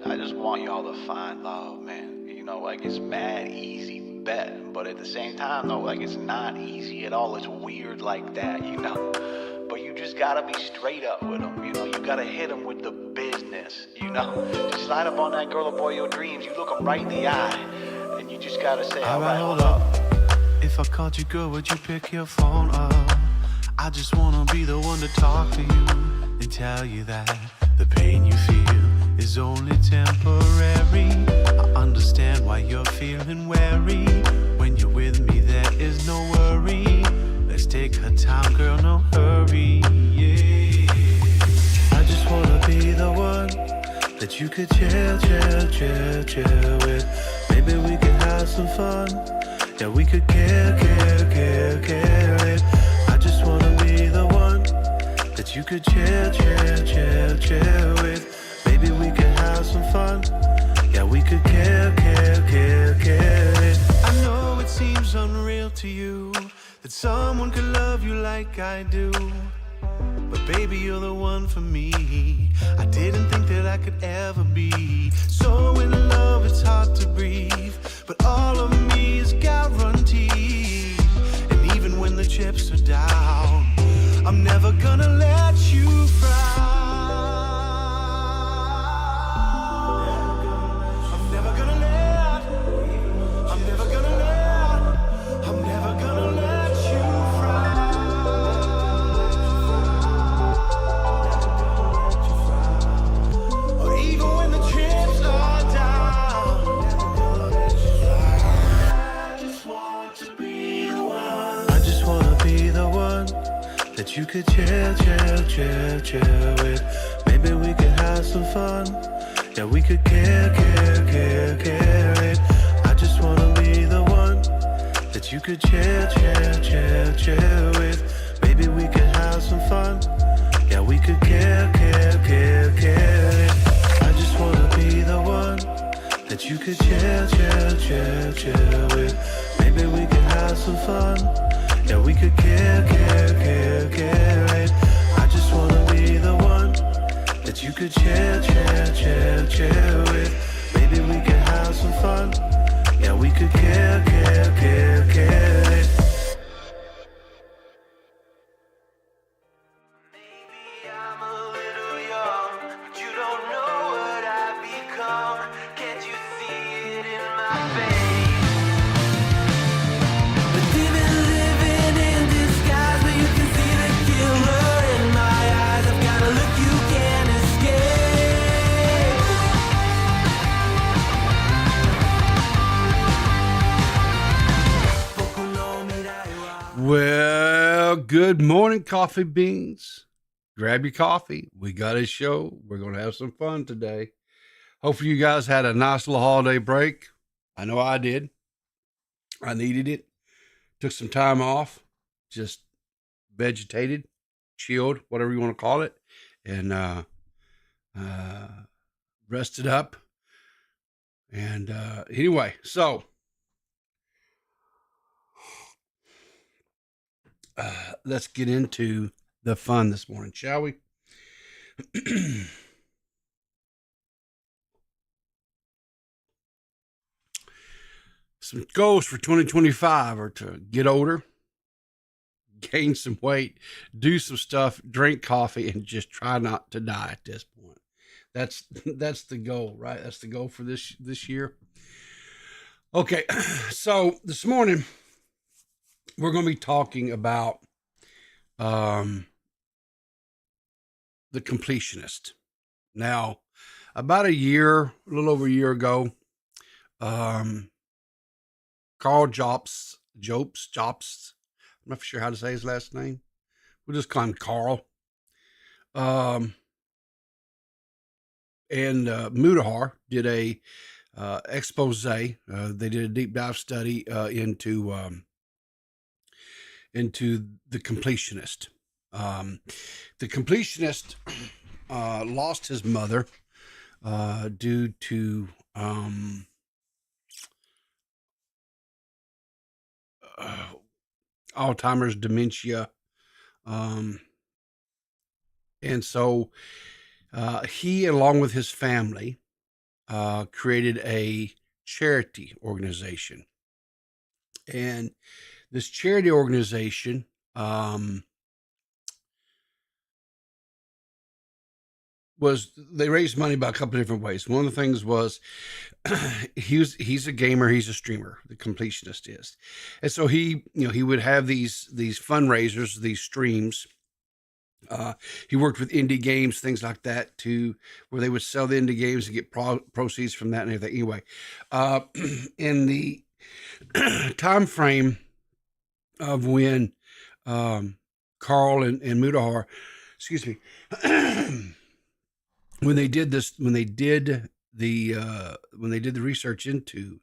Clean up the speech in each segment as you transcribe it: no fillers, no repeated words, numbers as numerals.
I just want y'all to find love, man. Like it's mad easy bet, but at the same time, though, like it's not easy at all. It's weird like that. But you just gotta be straight up with them, You gotta hit them with the business. Just slide up on that girl or boy your dreams. You look them right in the eye, and you just gotta say, all right, hold up. If I called you, girl, would you pick your phone up? I just wanna be the one to talk to you and tell you that the pain you feel is only temporary. I understand why you're feeling wary. When you're with me, there is no worry. Let's take our time, girl, no hurry. Yeah. I just wanna be the one that you could chill with. Maybe we could have some fun. Yeah, we could care it. I just wanna be the one that you could chill with. Maybe we could have some fun. Yeah, we could care it. I know it seems unreal to you that someone could love you like I do. But baby, you're the one for me. I didn't think that I could ever be so in love, it's hard to breathe. But all of me is guaranteed. And even when the chips are down, I'm never gonna let you frown. I'm never gonna let you frown. Or even when the chips are down, I just want to be the one. I just wanna be the one that you could chill with. Maybe we could have some fun. Yeah, we could care it. I just wanna be the one that you could chill with. Maybe we could have some fun. Yeah, we could care it. I just wanna be the one that you could chill with. Maybe we could have some fun. Yeah, we could care it. I just wanna be the one that you could chill with. Maybe we could have some fun. Yeah, we could care it. Maybe I'm a little young, but you don't know what I've become. Can't you see it in my face? But living in disguise, but you can see the killer in my eyes. I've got a look you can't escape. Well, good morning, coffee beans. Grab your coffee. We got a show. We're going to have some fun today. Hopefully you guys had a nice little holiday break. I know I did. I needed it. Took some time off. Just vegetated, chilled, whatever you want to call it. And rested up. And anyway, so let's get into the fun this morning, shall we? Some goals for 2025 are to get older, gain some weight, do some stuff, drink coffee, and just try not to die at this point. That's the goal, right? That's the goal for this year. Okay, so this morning we're going to be talking about the Completionist. Now, about a little over a year ago, Karl Jobs, I'm not sure how to say his last name. We'll just call him Karl. And Mudahar did a expose. They did a deep dive study into the Completionist. The Completionist lost his mother due to Alzheimer's, dementia, and so He, along with his family, created a charity organization. And this charity organization they raised money by a couple of different ways. One of the things was he's a gamer, he's a streamer, the Completionist is. And so he would have these fundraisers, these streams. He worked with indie games, things like that, to where they would sell the indie games and get proceeds from that and everything. Anyway, in the time frame of when Karl and Mudahar, excuse me, when they did the research into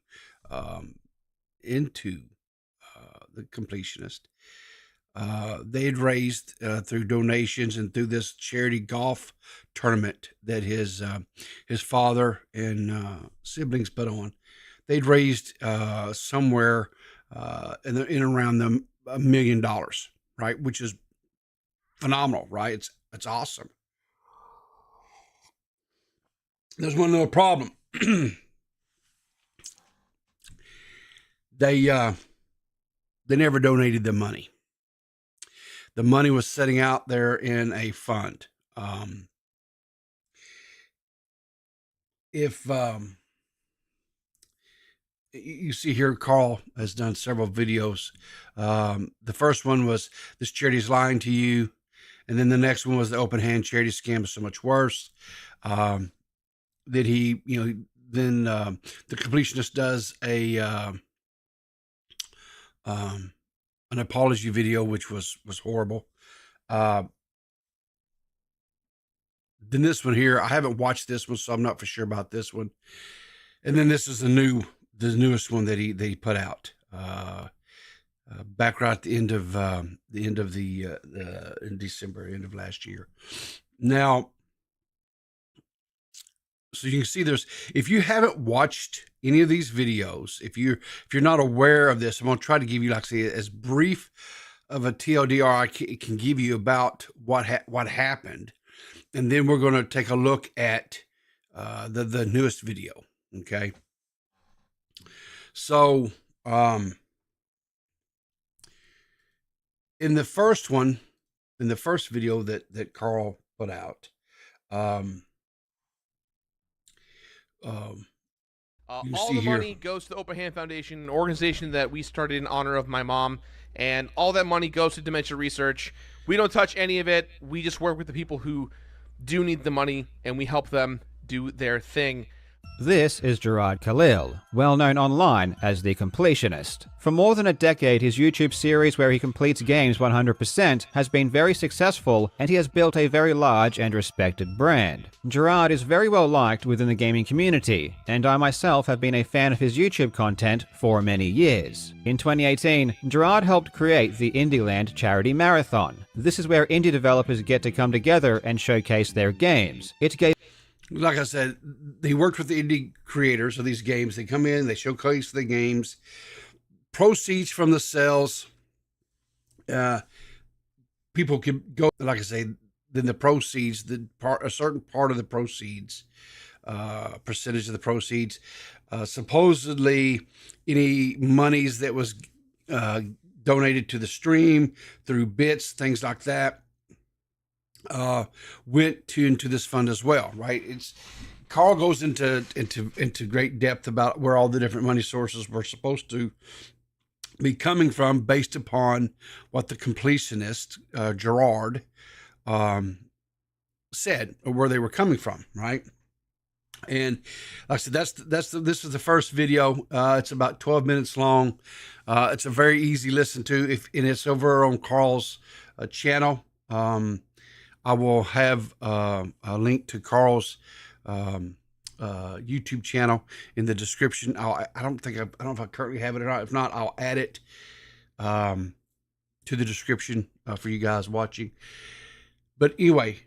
the Completionist, they had raised through donations and through this charity golf tournament that his father and siblings put on. They'd raised somewhere in around them $1 million, right? Which is phenomenal, right? It's awesome. There's one little problem. They never donated the money. The money was sitting out there in a fund. If you see here, Karl has done several videos. The first one was "This charity is lying to you," and then the next one was "The open hand charity scam is so much worse." That he, then the Completionist does an apology video, which was horrible. Then this one here, I haven't watched this one, so I'm not for sure about this one. And then this is the newest one that he put out back right at the end of in December, end of last year. Now, so you can see if you haven't watched any of these videos, if you're not aware of this, I'm going to try to give you, like I say, as brief of a TLDR I can give you about what happened. And then we're going to take a look at the newest video. Okay. So, in the first video that Karl put out, all the money goes to the Open Hand Foundation, an organization that we started in honor of my mom, and all that money goes to dementia research. We don't touch any of it. We just work with the people who do need the money, and we help them do their thing. This is Jirard Khalil, well known online as the Completionist. For more than a decade, his YouTube series where he completes games 100% has been very successful, and he has built a very large and respected brand. Jirard is very well liked within the gaming community, and I myself have been a fan of his YouTube content for many years. In 2018, Jirard helped create the Indieland Charity Marathon. This is where indie developers get to come together and showcase their games. It gave Like I said, he worked with the indie creators of these games. They come in, they showcase the games. Proceeds from the sales, people can go, like I say, then the proceeds, a certain part of the proceeds, percentage of the proceeds, supposedly any monies that was donated to the stream through bits, things like that, went into this fund as well, right? Karl goes into great depth about where all the different money sources were supposed to be coming from, based upon what the Completionist Jirard said, or where they were coming from, right? And like I said, this is the first video. It's about 12 minutes long. It's a very easy listen to, and it's over on Karl's channel. I will have a link to Karl's YouTube channel in the description. I don't know if I currently have it or not. If not, I'll add it to the description for you guys watching. But anyway,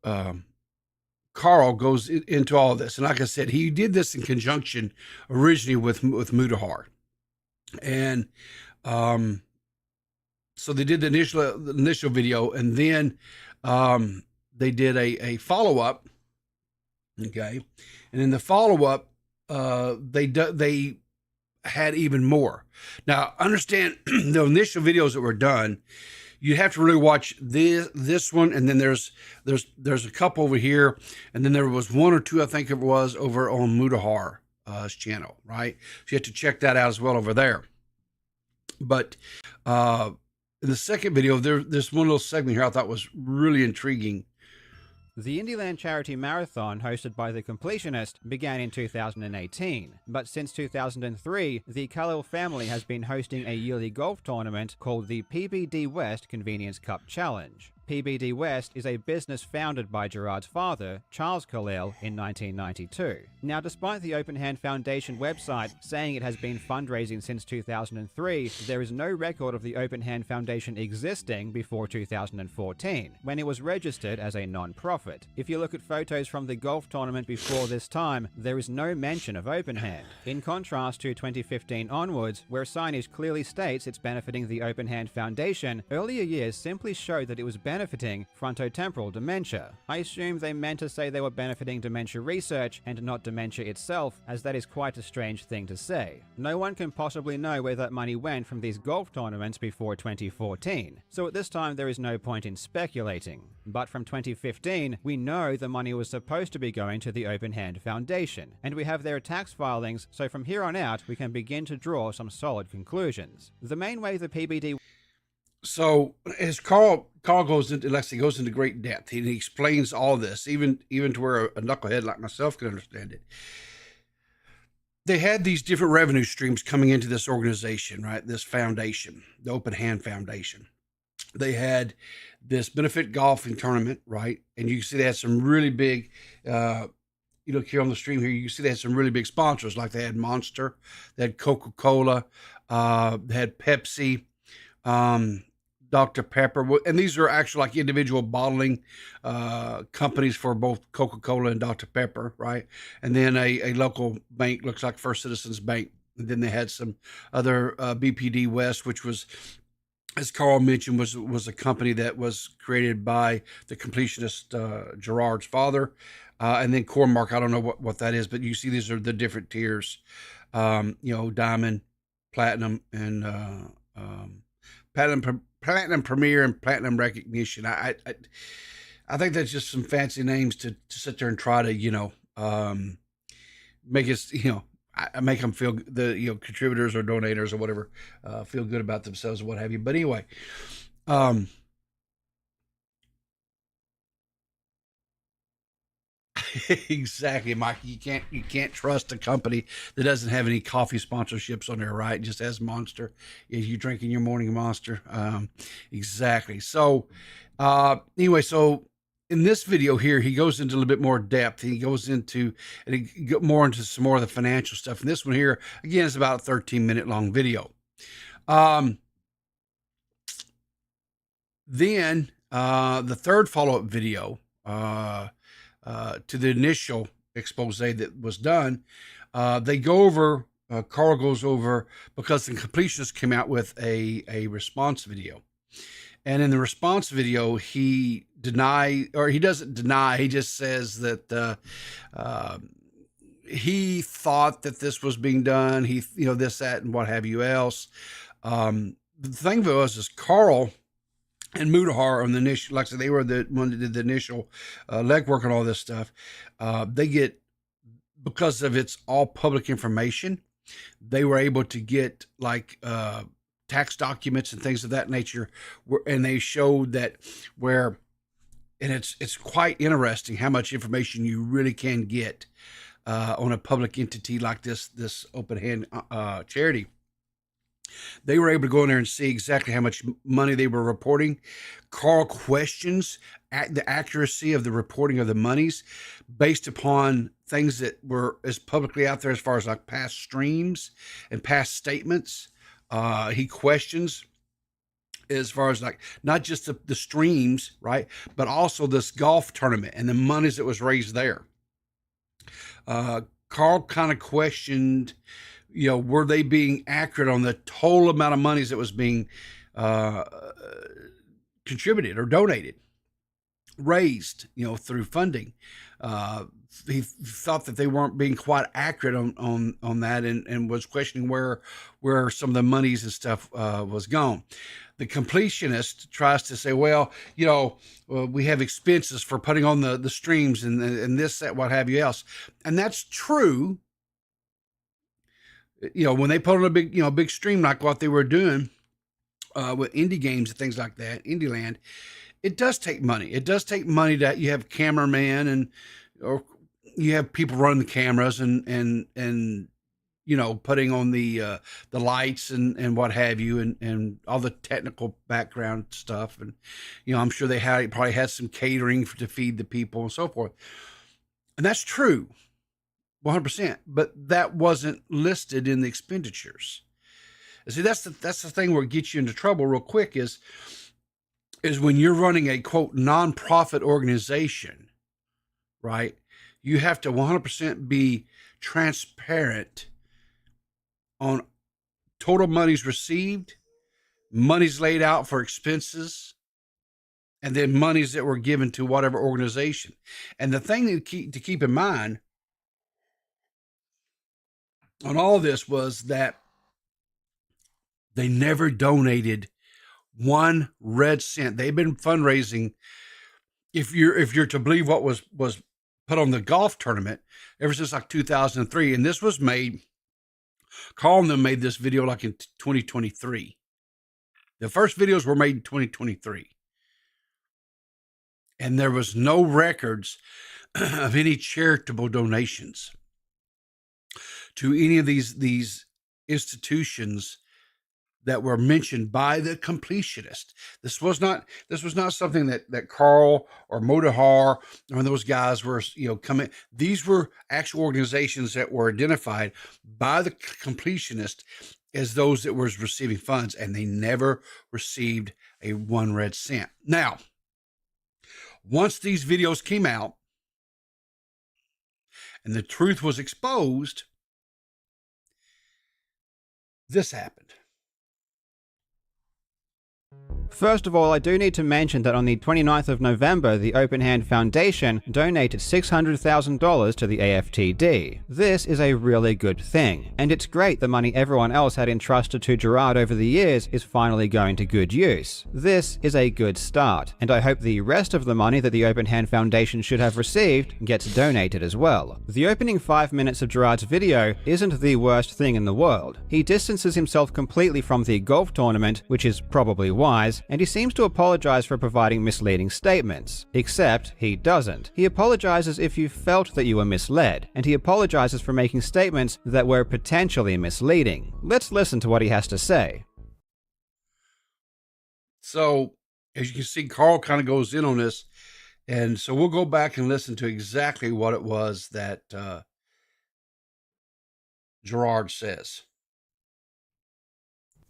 Karl goes into all of this, and like I said, he did this in conjunction originally with Mudahar, and so they did the initial video, and then they did a follow-up. Okay. And in the follow-up, they had even more. Now, understand the initial videos that were done, you have to really watch this one, and then there's a couple over here, and then there was one or two, I think it was, over on Mudahar's channel, right? So you have to check that out as well over there. But in the second video, there's one little segment here I thought was really intriguing. The Indieland Charity Marathon, hosted by The Completionist, began in 2018, but since 2003, the Khalil family has been hosting a yearly golf tournament called the PBD West Convenience Cup Challenge. PBD West is a business founded by Jirard's father, Charles Khalil, in 1992. Now, despite the Open Hand Foundation website saying it has been fundraising since 2003, there is no record of the Open Hand Foundation existing before 2014, when it was registered as a non-profit. If you look at photos from the golf tournament before this time, there is no mention of Open Hand. In contrast to 2015 onwards, where signage clearly states it's benefiting the Open Hand Foundation, earlier years simply showed that it was benefiting frontotemporal dementia. I assume they meant to say they were benefiting dementia research and not dementia itself, as that is quite a strange thing to say. No one can possibly know where that money went from these golf tournaments before 2014, so at this time there is no point in speculating. But from 2015, we know the money was supposed to be going to the Open Hand Foundation, and we have their tax filings, so from here on out we can begin to draw some solid conclusions. The main way the PBD... So as Karl goes into, Lexi goes into great depth, he explains all this, even to where a knucklehead like myself can understand it. They had these different revenue streams coming into this organization, right? This foundation, the Open Hand Foundation. They had this benefit golfing tournament, right? And you can see they had some really big, you look here on the stream here, you can see they had some really big sponsors, like they had Monster, they had Coca-Cola, they had Pepsi, Dr. Pepper, and these are actually like individual bottling companies for both Coca-Cola and Dr. Pepper, right? And then a local bank, looks like First Citizens Bank. And then they had some other BPD West, which was, as Karl mentioned, was a company that was created by the completionist Jirard's father. And then Cormark, I don't know what that is, but you see these are the different tiers, Diamond, Platinum, and Platinum Premier and Platinum Recognition. I think that's just some fancy names to sit there and try to, make us, make them feel, the, contributors or donators or whatever, feel good about themselves or what have you. But anyway, exactly, Mike. You can't trust a company that doesn't have any coffee sponsorships on there, right? Just as Monster, if you're drinking your morning Monster, exactly. So, anyway, so in this video here, he goes into a little bit more depth. He goes into more into some more of the financial stuff. And this one here, again, is about a 13-minute long video. Then the third follow-up video, to the initial expose that was done, they go over, Karl goes over, because the Completionist came out with a response video. And in the response video, he doesn't deny, he just says that he thought that this was being done, this, that, and what have you else. The thing is Karl and Mudahar on the initial, like I said, they were the one that did the initial legwork and all this stuff. They get, because of it's all public information, they were able to get like tax documents and things of that nature, and they showed that and it's quite interesting how much information you really can get on a public entity like this Open Hand charity. They were able to go in there and see exactly how much money they were reporting. Karl questions the accuracy of the reporting of the monies based upon things that were as publicly out there as far as like past streams and past statements. He questions as far as like not just the streams, right, but also this golf tournament and the monies that was raised there. Karl kind of questioned, were they being accurate on the total amount of monies that was being contributed or donated? raised, through funding. He thought that they weren't being quite accurate on that, and was questioning where some of the monies and stuff was gone. The completionist tries to say, well, we have expenses for putting on the streams and this, that, what have you else. And that's true. When they put on a big stream like what they were doing with indie games and things like that, Indie Land, it does take money. It does take money that you have cameramen or you have people running the cameras and putting on the lights and what have you, and all the technical background stuff. And, I'm sure they probably had some catering to feed the people and so forth. And that's true, 100%. But that wasn't listed in the expenditures. And see, that's the thing where it gets you into trouble real quick is when you're running a, quote, nonprofit organization, right? You have to 100% be transparent on total monies received, monies laid out for expenses, and then monies that were given to whatever organization. And the thing to keep in mind on all this was that they never donated 1 red cent. They've been fundraising, if you're to believe what was put on the golf tournament, ever since like 2003. And this was made, Karl and them made this video like in 2023. The first videos were made in 2023. And there was no records of any charitable donations to any of these institutions that were mentioned by the completionist. This was not something that Karl or Modahar or those guys were, coming. These were actual organizations that were identified by the completionist as those that was receiving funds, and they never received a 1 red cent. Now, once these videos came out and the truth was exposed, this happened. First of all, I do need to mention that on the 29th of November, the Open Hand Foundation donated $600,000 to the AFTD. This is a really good thing, and it's great the money everyone else had entrusted to Jirard over the years is finally going to good use. This is a good start, and I hope the rest of the money that the Open Hand Foundation should have received gets donated as well. The opening 5 minutes of Jirard's video isn't the worst thing in the world. He distances himself completely from the golf tournament, which is probably wise, and he seems to apologize for providing misleading statements. Except he doesn't. He apologizes if you felt that you were misled, and he apologizes for making statements that were potentially misleading. Let's listen to what he has to say. So, as you can see, Karl kind of goes in on this, and so we'll go back and listen to exactly what it was that Jirard says.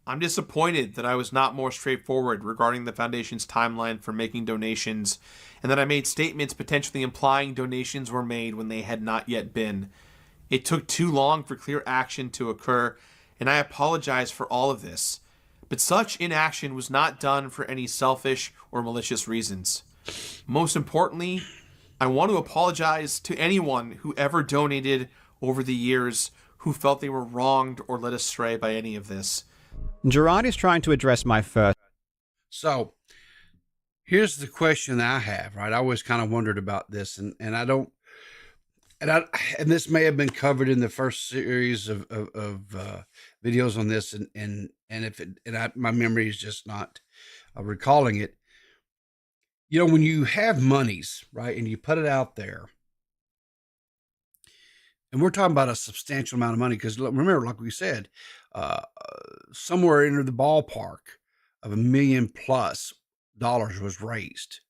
I'm disappointed that I was not more straightforward regarding the Foundation's timeline for making donations, and that I made statements potentially implying donations were made when they had not yet been. It took too long for clear action to occur, and I apologize for all of this. But such inaction was not done for any selfish or malicious reasons. Most importantly, I want to apologize to anyone who ever donated over the years who felt they were wronged or led astray by any of this. Jirard is trying to address my first. So, here's the question that I have, right? I always kind of wondered about this, and this may have been covered in the first series of videos on this, my memory is just not recalling it. When you have monies, right, and you put it out there, and we're talking about a substantial amount of money, because remember, like we said, somewhere in the ballpark of $1 million+ was raised.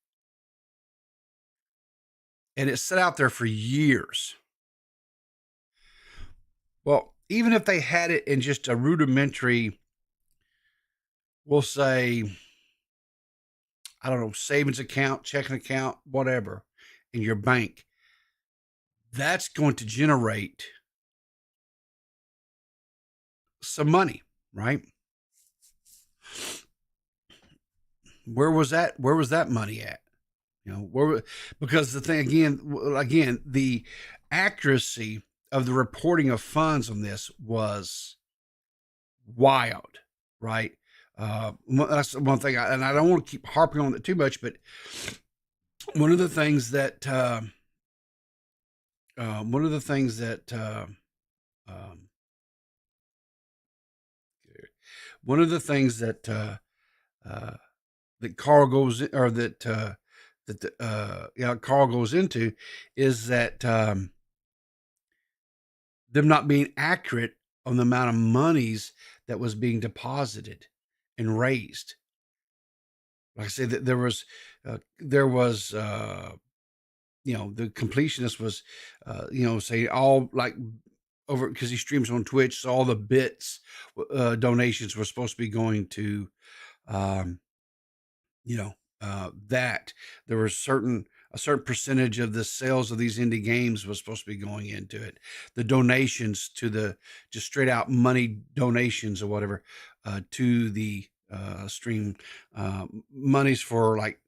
And it sat out there for years. Well, even if they had it in just a rudimentary, we'll say, I don't know, savings account, checking account, whatever, in your bank, that's going to generate some money, right? Where was that money at? Because the thing again, the accuracy of the reporting of funds on this was wild, right? That's one thing, and I don't want to keep harping on it too much, but one of the things that that Karl goes in, or Karl goes into, is that them not being accurate on the amount of monies that was being deposited and raised. Like I say, that there was the completionist was, say all like over, because he streams on Twitch, so all the bits donations were supposed to be going to, that there was a certain percentage of the sales of these indie games was supposed to be going into it. The donations to the just straight out money donations or whatever to the stream, monies for like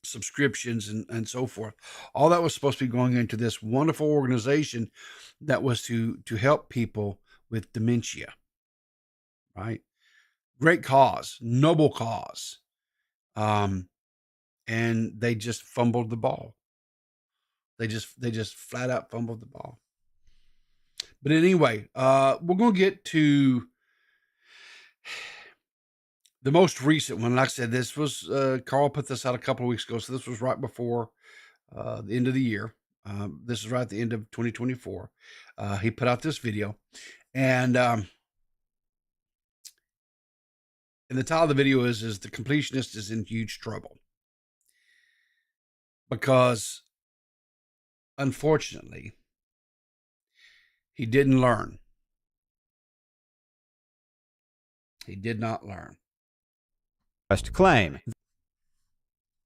subscriptions and so forth. All that was supposed to be going into this wonderful organization that was to help people with dementia. Right? Great cause, noble cause. And they just fumbled the ball. They just flat out fumbled the ball. But anyway, we're going to get to the most recent one. Like I said, this was, Karl put this out a couple of weeks ago. So this was right before the end of the year. This is right at the end of 2024. He put out this video, and the title of the video is The Completionist is in Huge Trouble. Because, unfortunately, he didn't learn. He did not learn. First claim.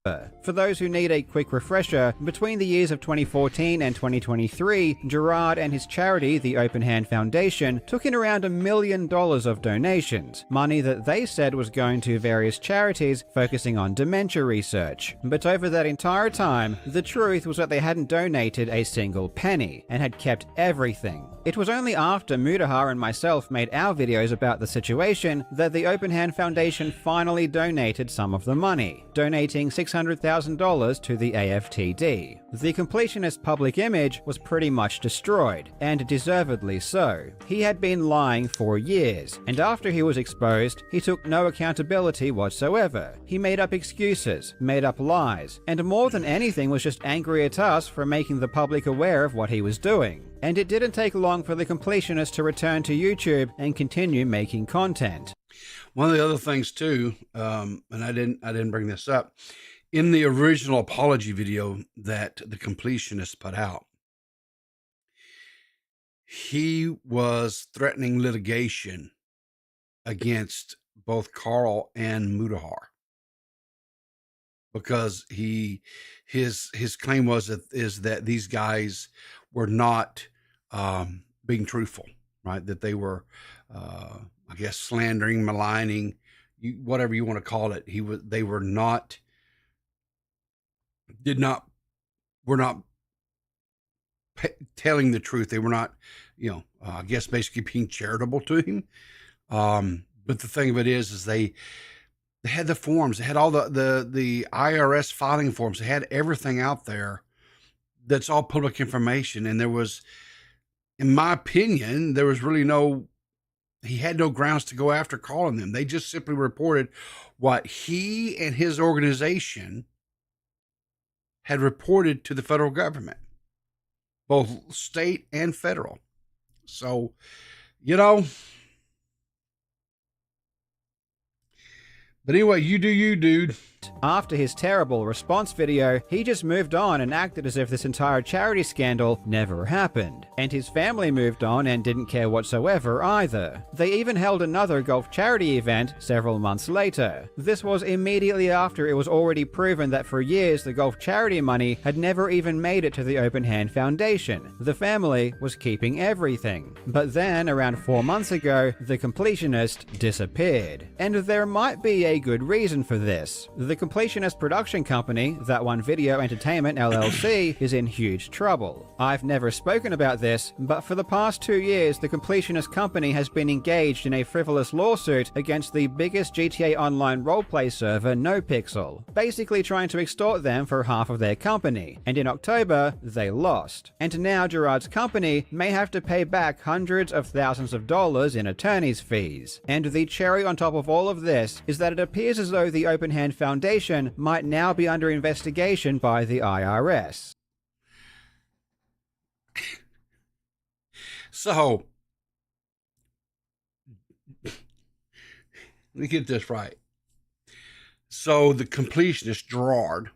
For those who need a quick refresher, between the years of 2014 and 2023, Jirard and his charity, the Open Hand Foundation, took in around $1 million of donations, money that they said was going to various charities focusing on dementia research. But over that entire time, the truth was that they hadn't donated a single penny, and had kept everything. It was only after Mudahar and myself made our videos about the situation that the Open Hand Foundation finally donated some of the money, donating $600,000 to the AFTD. The completionist public image was pretty much destroyed, and deservedly so. He had been lying for years, and after he was exposed, he took no accountability whatsoever. He made up excuses, made up lies, and more than anything was just angry at us for making the public aware of what he was doing. And it didn't take long for the completionist to return to YouTube and continue making content. One of the other things too, and I didn't bring this up, in the original apology video that the completionist put out, he was threatening litigation against both Karl and Mudahar, because his claim is that these guys were not being truthful, right? That they were, I guess, slandering, maligning, whatever you want to call it. They were not telling the truth. They were not, I guess, basically being charitable to him. But the thing of it is they had the forms. They had all the IRS filing forms. They had everything out there. That's all public information. And there was, in my opinion, there was really he had no grounds to go after calling them. They just simply reported what he and his organization had reported to the federal government, both state and federal. So, but anyway, you do you, dude. After his terrible response video, he just moved on and acted as if this entire charity scandal never happened. And his family moved on and didn't care whatsoever either. They even held another golf charity event several months later. This was immediately after it was already proven that for years the golf charity money had never even made it to the Open Hand Foundation. The family was keeping everything. But then, around 4 months ago, the completionist disappeared. And there might be a good reason for this. The Completionist production company, That One Video Entertainment LLC, is in huge trouble. I've never spoken about this, but for the past 2 years, the Completionist company has been engaged in a frivolous lawsuit against the biggest GTA Online roleplay server, NoPixel, basically trying to extort them for half of their company, and in October, they lost. And now Jirard's company may have to pay back hundreds of thousands of dollars in attorney's fees. And the cherry on top of all of this is that it appears as though the Open Hand Foundation might now be under investigation by the IRS. So, let me get this right. So the completionist, Jirard,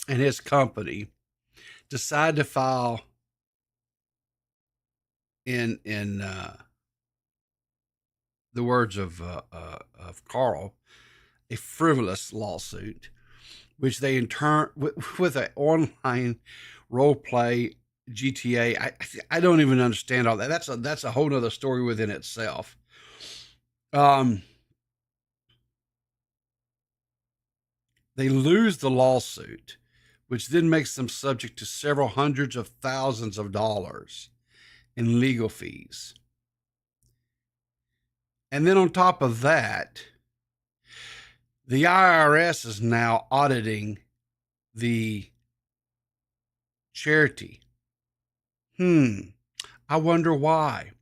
and his company decide to file in the words of Karl, a frivolous lawsuit, which they in turn with an online role play GTA. I don't even understand all that. That's a whole nother story within itself. They lose the lawsuit, which then makes them subject to several hundreds of thousands of dollars in legal fees. And then on top of that, the IRS is now auditing the charity. I wonder why.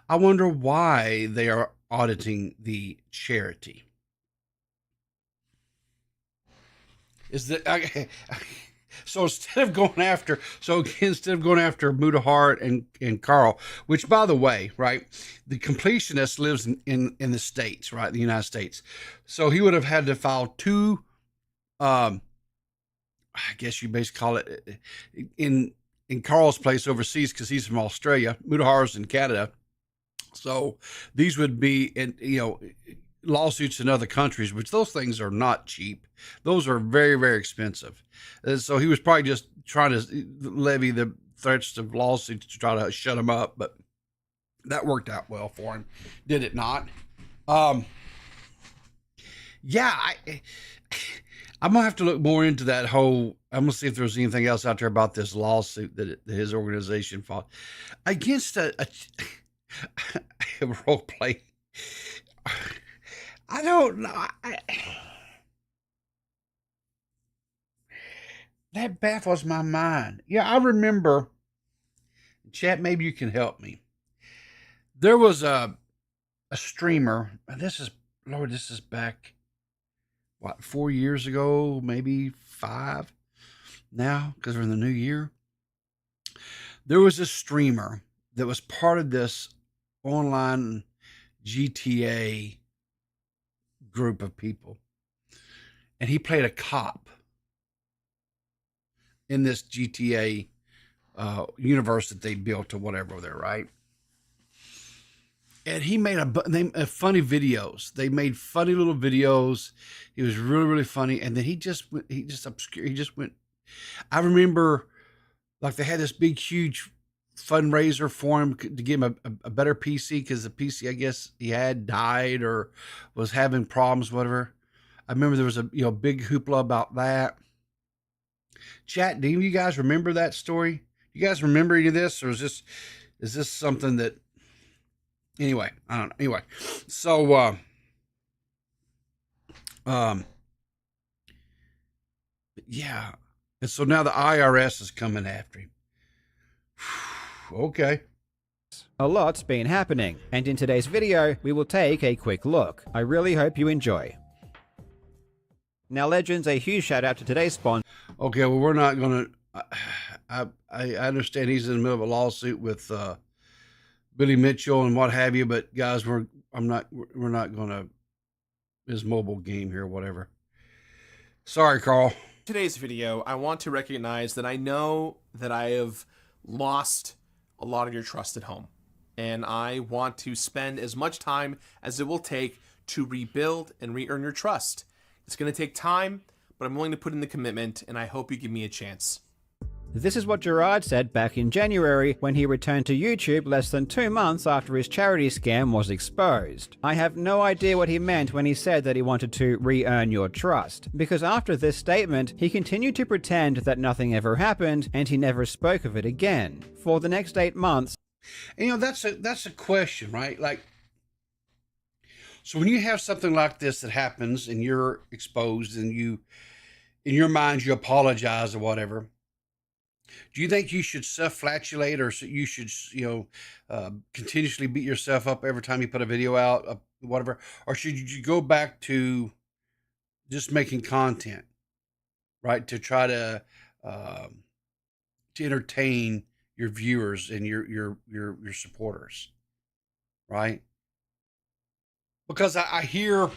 I wonder why they are auditing the charity. So instead of going after Mudahart and Karl, which by the way, right, the completionist lives in the States, right, the United States. So he would have had to file two, I guess you basically call it in Karl's place overseas, because he's from Australia. Mudahar's in Canada. So these would be lawsuits in other countries, which those things are not cheap. Those are very, very expensive. So he was probably just trying to levy the threats of lawsuits to try to shut him up, but that worked out well for him, did it not? Yeah, I'm gonna have to look more into that whole. I'm gonna see if there's anything else out there about this lawsuit that his organization fought against a role play. I don't know. That baffles my mind. Yeah, I remember. Chat, maybe you can help me. There was a streamer. This is back, 4 years ago, maybe 5 now, because we're in the new year. There was a streamer that was part of this online GTA group of people, and he played a cop in this GTA universe that they built or whatever there, right? And he made funny videos. They made funny little videos. He was really, really funny. And then he just went. I remember, like, they had this big, huge fundraiser for him to give him a better PC, because the PC, I guess, he had died or was having problems, whatever. I remember there was a big hoopla about that. Chat, do you guys remember that story? You guys remember any of this, or is this something that? Anyway, I don't know. Anyway, so yeah, and so now the IRS is coming after him. Okay. A lot's been happening, and in today's video, we will take a quick look. I really hope you enjoy. Now, Legends, a huge shout out to today's sponsor. Okay, well, we're not gonna. I understand he's in the middle of a lawsuit with Billy Mitchell and what have you, but guys, we're not gonna his mobile game here, whatever. Sorry, Karl. Today's video, I want to recognize that I know that I have lost a lot of your trust at home, and I want to spend as much time as it will take to rebuild and re-earn your trust. It's going to take time, but I'm willing to put in the commitment, and I hope you give me a chance. This is what Jirard said back in January when he returned to YouTube less than 2 months after his charity scam was exposed. I have no idea what he meant when he said that he wanted to re-earn your trust, because after this statement, he continued to pretend that nothing ever happened and he never spoke of it again. For the next 8 months. And, you know, that's a question, right? Like, so when you have something like this that happens and you're exposed and you, in your mind, you apologize or whatever, do you think you should self-flatulate, or you should, continuously beat yourself up every time you put a video out, whatever? Or should you go back to just making content, right? To try to entertain your viewers and your supporters, right? Because I hear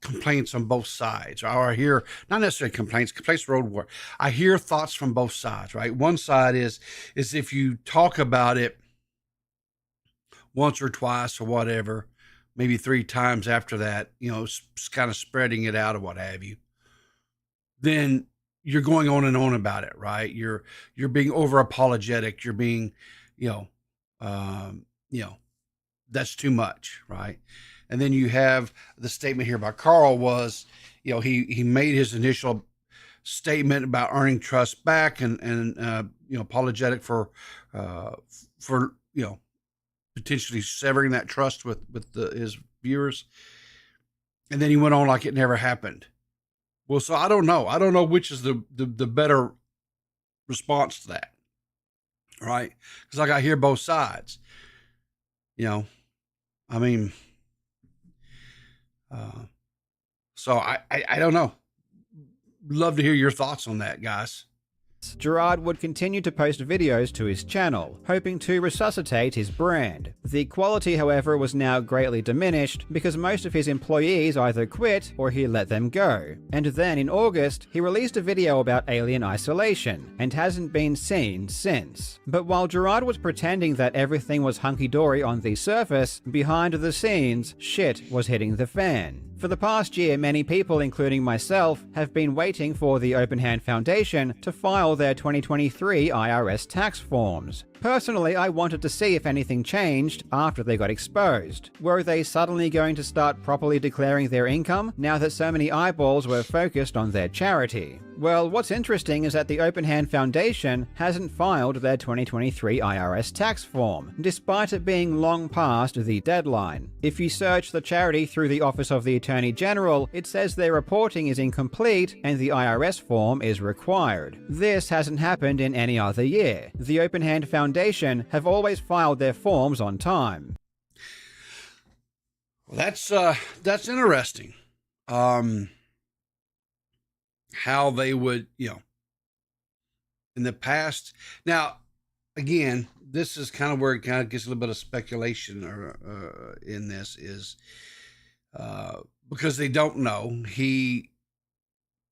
complaints on both sides, or I hear, not necessarily complaints road war. I hear thoughts from both sides, right? One side is if you talk about it once or twice or whatever, maybe 3 times after that, kind of spreading it out or what have you, then you're going on and on about it, right? You're being over apologetic. You're being, that's too much, right? And then you have the statement here by Karl was, he made his initial statement about earning trust back and apologetic for potentially severing that trust with his viewers. And then he went on like it never happened. Well, so I don't know. I don't know which is the better response to that, right? Because like I hear both sides, I mean, so I don't know. Love to hear your thoughts on that, guys. Jirard would continue to post videos to his channel, hoping to resuscitate his brand. The quality, however, was now greatly diminished because most of his employees either quit or he let them go. And then in August, he released a video about alien isolation and hasn't been seen since. But while Jirard was pretending that everything was hunky-dory on the surface, behind the scenes, shit was hitting the fan. For the past year, many people, including myself, have been waiting for the Open Hand Foundation to file their 2023 IRS tax forms. Personally, I wanted to see if anything changed after they got exposed. Were they suddenly going to start properly declaring their income now that so many eyeballs were focused on their charity? Well, what's interesting is that the Open Hand Foundation hasn't filed their 2023 IRS tax form, despite it being long past the deadline. If you search the charity through the Office of the Attorney General, it says their reporting is incomplete and the IRS form is required. This hasn't happened in any other year. The Open Hand Foundation have always filed their forms on time. Well, that's interesting. How they would, in the past. Now, again, this is kind of where it kind of gets a little bit of speculation in this is because they don't know.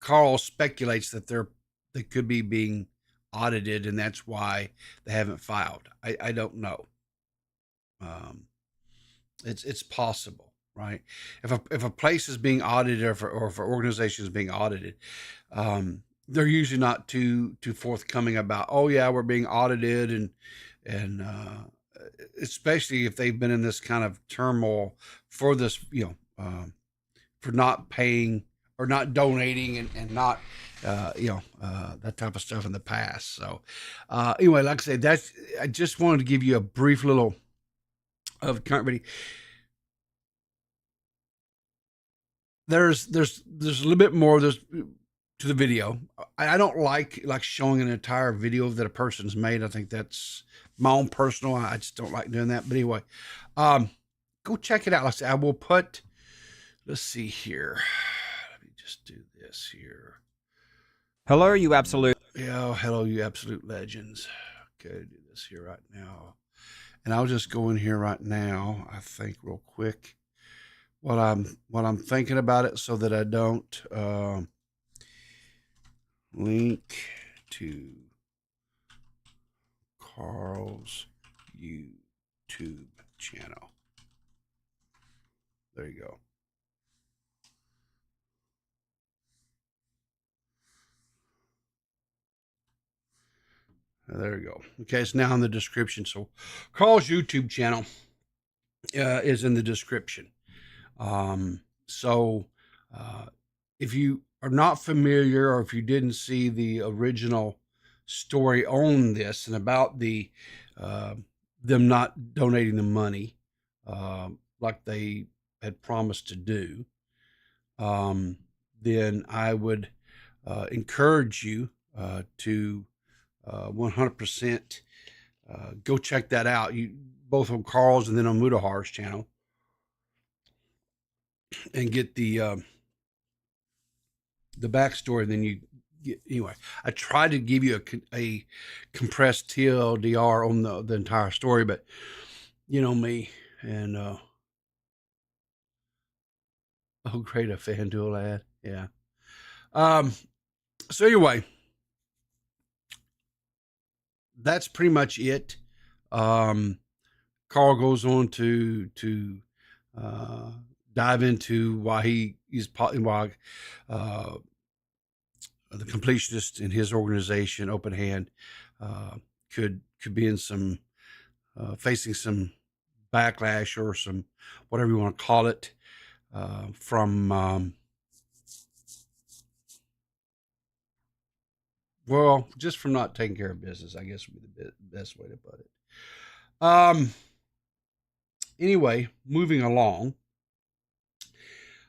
Karl speculates that they could be being audited, and that's why they haven't filed. I don't know. It's possible, right? If a place is being audited, or if an organization is being audited, they're usually not too forthcoming about, oh yeah, we're being audited, and especially if they've been in this kind of turmoil for this, for not paying or not donating and not, that type of stuff in the past. So, anyway, like I said, I just wanted to give you a brief little of current. There's a little bit more to the video. I don't like showing an entire video that a person's made. I think that's my own personal. I just don't like doing that. But anyway, go check it out. Like I said, I will put. Let's see here. Let me just do this here. Hello, you absolute. Yeah, hello, you absolute legends. Okay, do this here right now, and I'll just go in here right now. I think real quick what I'm thinking about it, so that I don't link to Karl's YouTube channel. There you go. There you go. Okay, it's now in the description. So Karl's YouTube channel is in the description. So if you are not familiar, or if you didn't see the original story on this and about the them not donating the money like they had promised to do, then I would encourage you to 100% go check that out. You both on Karl's and then on Mudahar's channel, and get the backstory. Then you get, anyway. I tried to give you a compressed TLDR on the entire story, but you know me, and oh, great, a FanDuel ad, yeah. So anyway, that's pretty much it. Karl goes on to dive into why the Completionist in his organization, Open Hand, could be in some facing some backlash or some whatever you want to call it from well, just from not taking care of business, I guess would be the best way to put it. Anyway, moving along,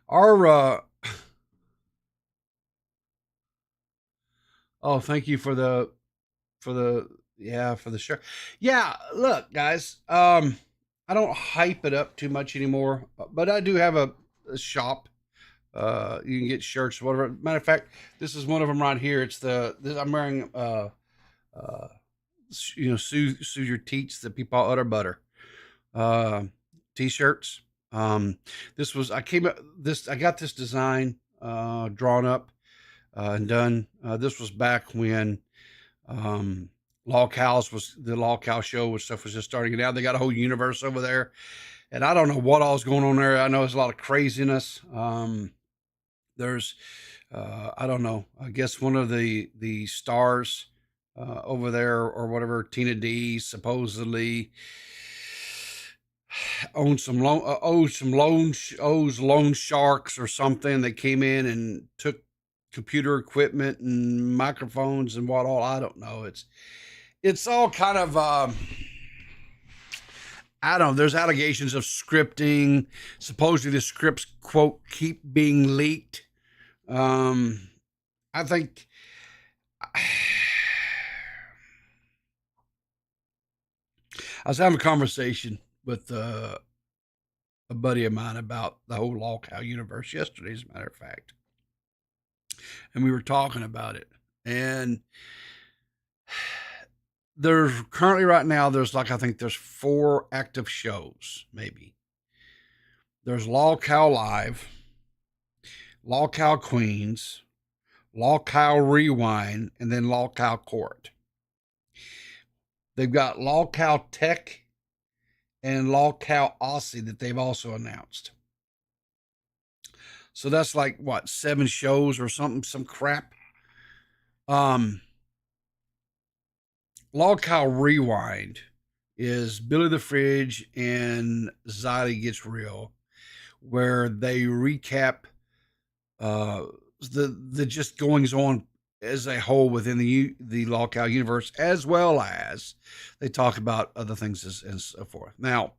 our oh, thank you for the shirt. Yeah, look, guys, I don't hype it up too much anymore, but I do have a shop. You can get shirts, whatever. Matter of fact, this is one of them right here. It's I'm wearing soothe your teats, the Peepaw Utter Butter t-shirts. I got this design drawn up and done. This was back when the Law Cow show was just starting out. They got a whole universe over there, and I don't know what all's going on there. I know there's a lot of craziness. There's I don't know, I guess one of the stars over there or whatever, Tina D, supposedly owes loan sharks or something. They came in and took computer equipment and microphones and what all. I don't know. It's all kind of I don't know. There's allegations of scripting. Supposedly the scripts, quote, keep being leaked. I think I was having a conversation with a buddy of mine about the whole Law Cow universe yesterday, as a matter of fact. And we were talking about it. And there's currently right now, I think there's 4 active shows, maybe. There's Law Cow Live, Law Cow Queens, Law Cow Rewind, and then Law Cow Court. They've got Law Cow Tech and Law Cow Aussie that they've also announced. So that's like, what, 7 shows or something, some crap. Law Cow Rewind is Billy the Fridge and Xylee Gets Real, where they recap the just goings on as a whole within the Law Cow universe, as well as they talk about other things and so forth. Now,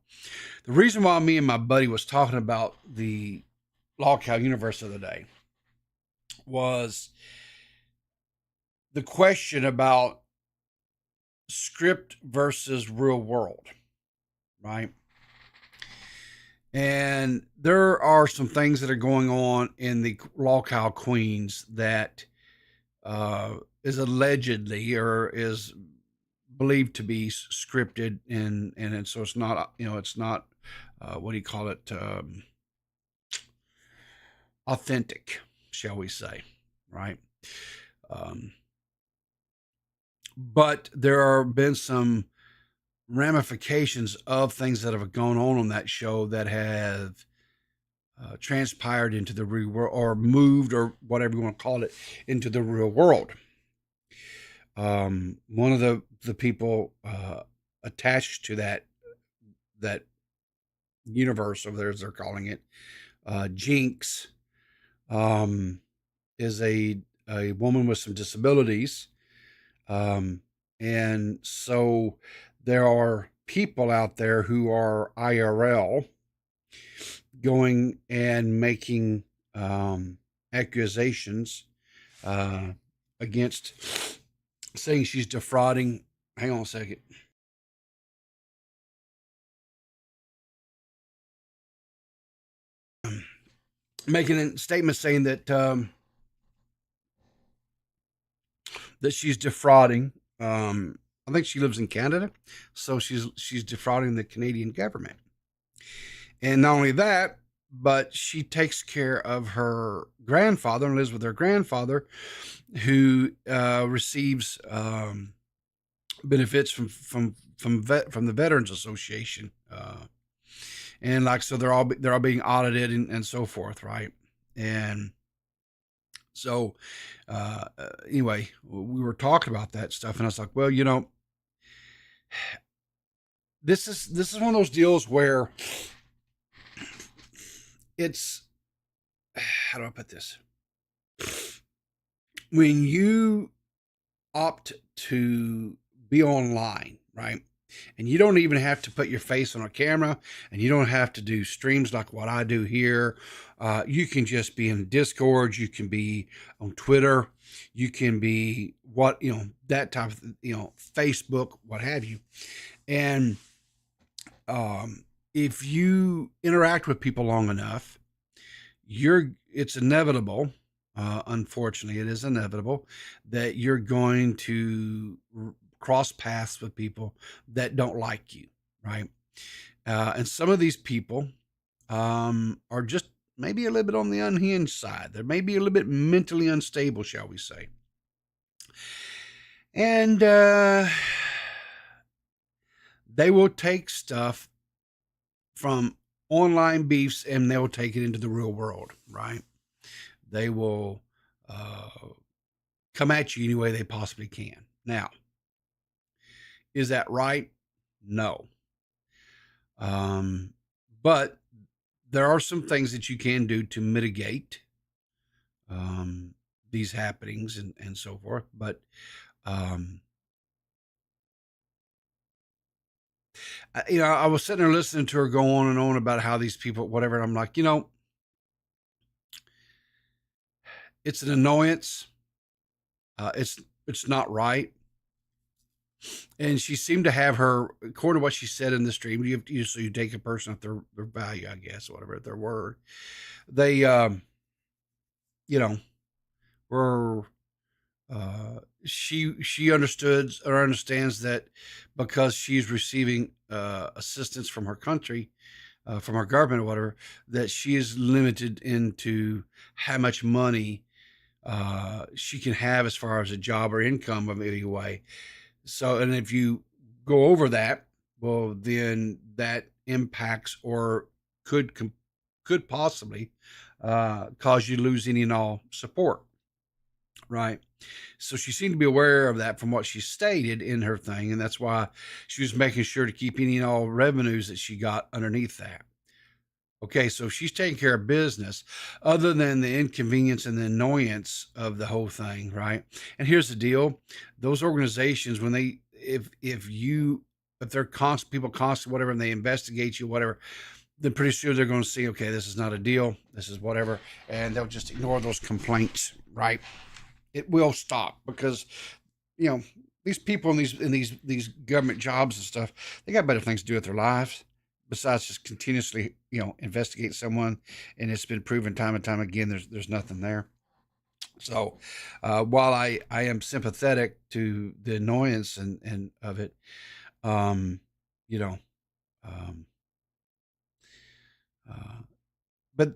the reason why me and my buddy was talking about the Law Cow universe the other day was the question about script versus real world, right? And there are some things that are going on in the Law Cow Queens that is allegedly or is believed to be scripted, and so it's not, it's not what do you call it, authentic, shall we say, right? But there have been some ramifications of things that have gone on that show that have transpired into the real world, or moved, or whatever you want to call it, into the real world. One of the people attached to that universe over there, as they're calling it, Jinx, is a woman with some disabilities. And so there are people out there who are IRL going and making accusations against, saying she's defrauding. Hang on a second. Making a statement saying that that she's defrauding. I think she lives in Canada, so she's defrauding the Canadian government. And not only that, but she takes care of her grandfather and lives with her grandfather, who receives benefits from the Veterans Association, and like, so they're all being audited and so forth, right? And so anyway, we were talking about that stuff, and I was like, well, this is one of those deals where it's, how do I put this? When you opt to be online, right? And you don't even have to put your face on a camera, and you don't have to do streams like what I do here. You can just be in Discord. You can be on Twitter. You can be that type of, Facebook, what have you. And if you interact with people long enough, it's inevitable. Unfortunately, it is inevitable that you're going to cross paths with people that don't like you, right? And some of these people are just maybe a little bit on the unhinged side. They're maybe a little bit mentally unstable, shall we say. And they will take stuff from online beefs and they'll take it into the real world, right? They will come at you any way they possibly can. Now, is that right? No. But there are some things that you can do to mitigate these happenings and so forth. But I was sitting there listening to her go on and on about how these people, whatever. And I'm like, it's an annoyance. It's not right. And she seemed to have her, according to what she said in the stream, so you take a person at their value, I guess, whatever, at their word. They, were, she understood or understands that because she's receiving assistance from her country, from her government or whatever, that she is limited into how much money she can have as far as a job or income of any way. So, and if you go over that, well, then that impacts or could possibly cause you to lose any and all support, right? So she seemed to be aware of that from what she stated in her thing, and that's why she was making sure to keep any and all revenues that she got underneath that. Okay, so she's taking care of business other than the inconvenience and the annoyance of the whole thing, right? And here's the deal. Those organizations, when if they're people constantly, whatever, and they investigate you, whatever, then pretty sure they're going to see, okay, this is not a deal. This is whatever. And they'll just ignore those complaints, right? It will stop because, these people in these government jobs and stuff, they got better things to do with their lives besides just continuously, investigate someone. And it's been proven time and time again, there's nothing there. So while I am sympathetic to the annoyance and of it, but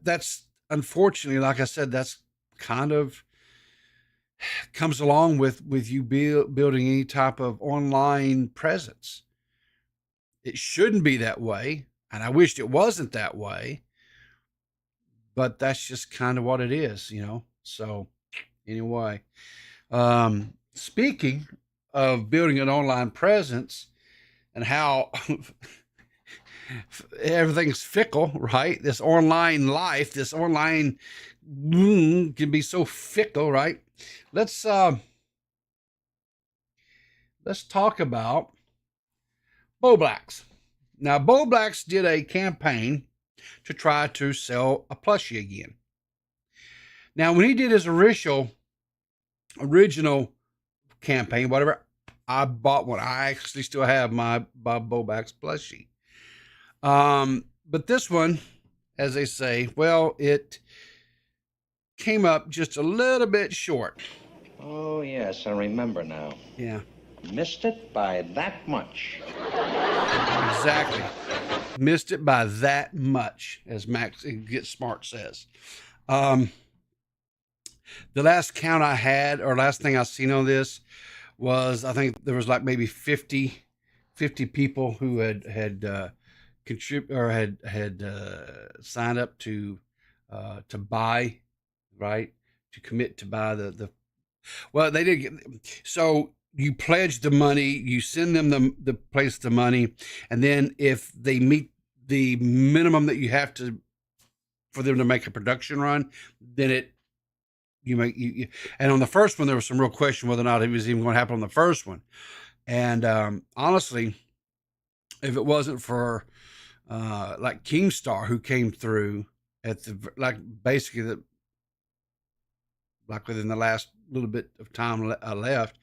that's unfortunately, like I said, that's kind of comes along with you building any type of online presence. It shouldn't be that way, and I wished it wasn't that way, but that's just kind of what it is, So anyway, speaking of building an online presence and how everything's fickle, right? This online life, this online can be so fickle, right? Let's talk about Bo Blacks. Now, Bo Blacks did a campaign to try to sell a plushie again. Now, when he did his original campaign, whatever, I bought one. I actually still have my Bo Blacks plushie. But this one, as they say, well, it came up just a little bit short. Oh, yes, I remember now. Yeah. Missed it by that much. Exactly. Missed it by that much, as Max Get Smart says. The last count I had, or last thing I seen on this, was I think there was like maybe 50 people who had contribute or had signed up to buy, right? To commit to buy the well, they did. So you pledge the money, you send them the place the money, and then if they meet the minimum that you have to for them to make a production run, then you and on the first one there was some real question whether or not it was even going to happen on the first one. And honestly, if it wasn't for like Keemstar, who came through at basically within the last little bit of time left,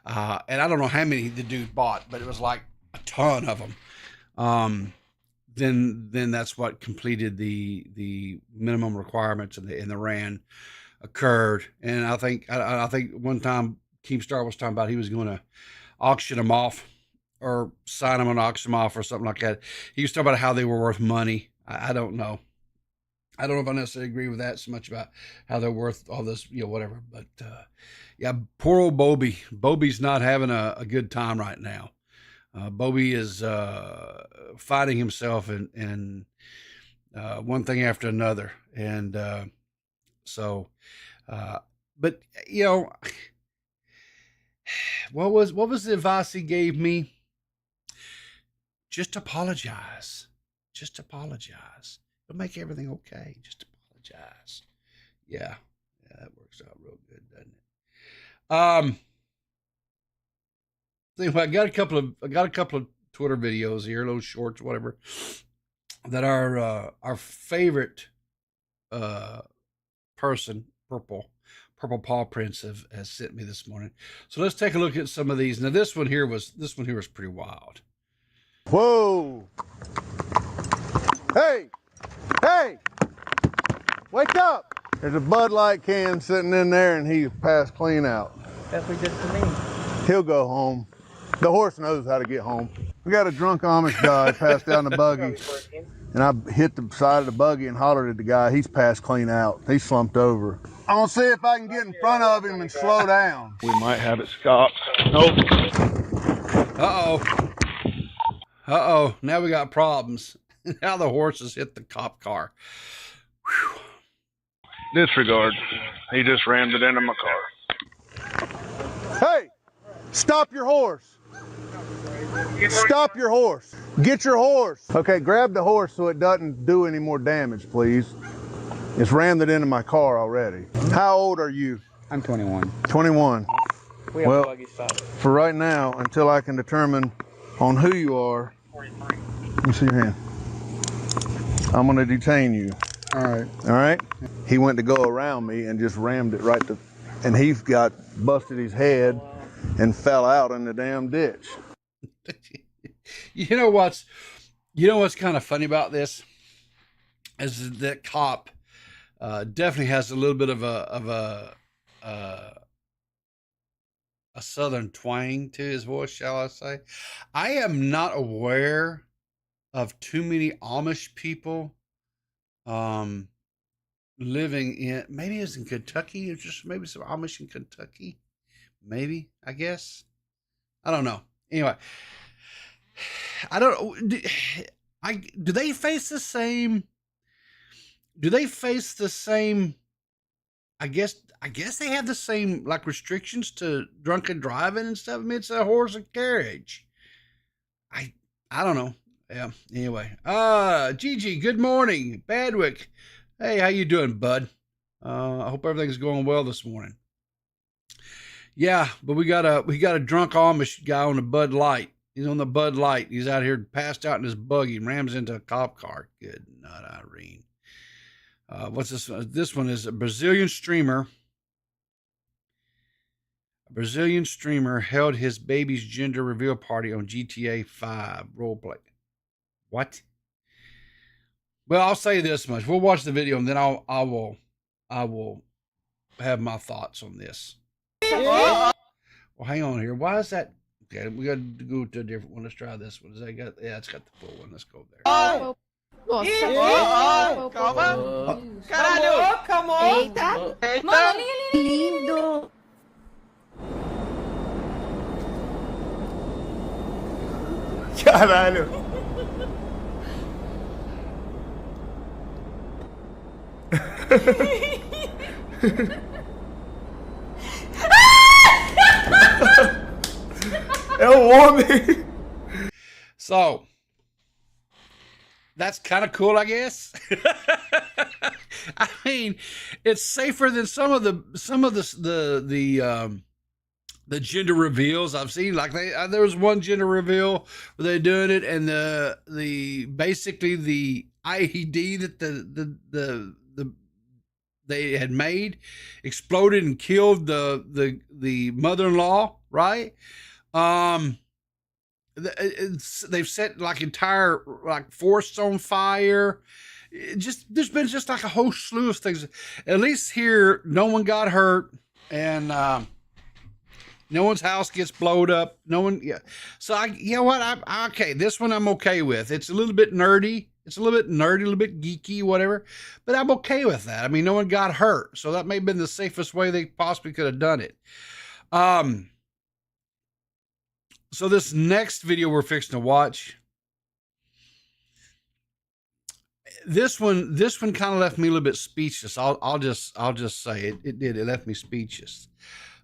and I don't know how many the dude bought, but it was like a ton of them. Then that's what completed the minimum requirements, and the RAN occurred. And I think one time Keemstar was talking about he was going to auction them off, or sign them and auction them off, or something like that. He was talking about how they were worth money. I don't know. I don't know if I necessarily agree with that so much about how they're worth all this, whatever. But yeah, poor old Bobby. Bobby's not having a good time right now. Bobby is finding himself in one thing after another. And but what was the advice he gave me? Just apologize. Just apologize. It'll make everything okay. Just apologize. Yeah, that works out real good, doesn't it? Anyway, I got a couple of Twitter videos here, little shorts, whatever, that our favorite person, Purple Paw Prince, has sent me this morning. So let's take a look at some of these. Now this one here was pretty wild. Whoa! Hey! Wake up! There's a Bud Light can sitting in there, and he passed clean out. That's what he did to me. He'll go home. The horse knows how to get home. We got a drunk Amish guy passed down the buggy, and I hit the side of the buggy and hollered at the guy. He's passed clean out. He's slumped over. I'm gonna see if I can get in front of him and slow down. We might have it stopped. Nope. Uh-oh. Now we got problems. Now the horses hit the cop car. Whew. Disregard. He just rammed it into my car. Hey! Stop your horse! Stop your horse! Get your horse! Okay, grab the horse so it doesn't do any more damage, please. It's rammed it into my car already. How old are you? I'm 21. 21. We have Well, a buggy stop. For right now, until I can determine on who you are, let me see your hand. I'm gonna detain you. All right. All right? He went to go around me and just rammed it right to, and he's got busted his head and fell out in the damn ditch. You know what's kind of funny about this is that cop definitely has a little bit of a southern twang to his voice, shall I say. I am not aware of too many Amish people living in, maybe it's in Kentucky, or just maybe some Amish in Kentucky. Maybe, I guess. I don't know. Anyway, I don't. Do they face the same? I guess I guess they have the same like restrictions to drunken driving and stuff. I mean, it's a horse and carriage. I don't know. Yeah. Anyway, Gigi, good morning. Badwick, hey, how you doing, bud? I hope everything's going well this morning. Yeah, but we got a drunk Amish guy on the Bud Light. He's on the Bud Light. He's out here passed out in his buggy and rams into a cop car. Good night, Irene. What's this? This one is a Brazilian streamer. A Brazilian streamer held his baby's gender reveal party on GTA 5 roleplay. What? Well, I'll say this much. We'll watch the video and then I will have my thoughts on this. Well, hang on here. Why is that? Okay, we got to go to a different one. Let's try this one. Does that got? Yeah, it's got the full one. Let's go there. Caralho! Come on! Eita! Mano, lindo! Caralho! É homem! So, that's kind of cool, I guess. I mean, it's safer than some of the gender reveals I've seen. Like there was one gender reveal where they're doing it, and the basically the IED that they had made exploded and killed the mother-in-law, right? They've set like entire like forests on fire. There's been just like a whole slew of things. At least here, no one got hurt, and no one's house gets blowed up. No one, yeah. So you know what? Okay. This one I'm okay with. It's a little bit nerdy. It's a little bit nerdy, a little bit geeky, whatever. But I'm okay with that. I mean, no one got hurt, so that may have been the safest way they possibly could have done it. So this next video we're fixing to watch, this one kind of left me a little bit speechless. I'll just say it. It did. It left me speechless.